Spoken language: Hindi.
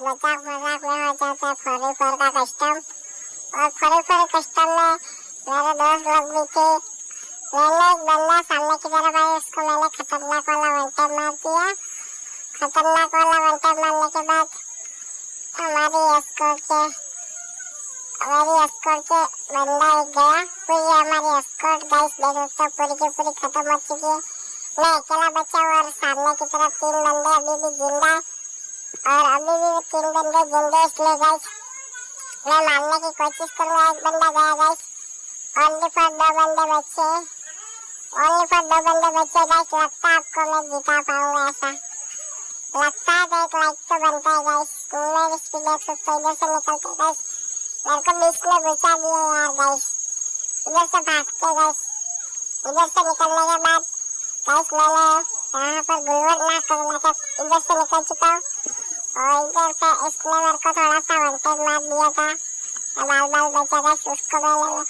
मजाक मजाक में हो जाता है फरी फर का कस्टम। और फरी फर कस्टम में मेरे दोस्त लोग भी थे। मैंने एक बंदा सामने की तरफ आया, उसको मैंने खतरनाक वाला वन टैप मार दिया। खतरनाक वाला वन टैप मारने के बाद हमारी एस्कॉर्ट के बंदा एक गया। पूरी हमारी एस्कॉर्ट गाइस देख सकते हो पूरी की पूरी खत्म हो चुकी है। मैं अकेला बचा हूँ और सामने की तरफ 3 बंदे अभी भी जिंदा और अभी भी 3 बंदे जिंदे। इसलिए गाइस मैं मारने की कोशिश करूंगा। एक बंदा गया गाइस। ओनली फॉर 2 बंदे बचे। गाइस। लगता है आपको मैं जिता पाऊंगा, ऐसा लगता है। तो एक लाइक तो बनता है गाइस। मैं स्पीड देख सकते हो, इधर से निकलते गाइस। मेरे को बीच में घुसा दिया यार गाइस। इधर से भागते गाइस। इधर से निकलने के बाद गाइस मैंने यहाँ पर गुलवर ना करना था, इधर से निकल चुका हूँ। और इधर पे इसने मेरे को थोड़ा सा वन टैप मार दिया था। बाल बचा गाइस, उसको मैंने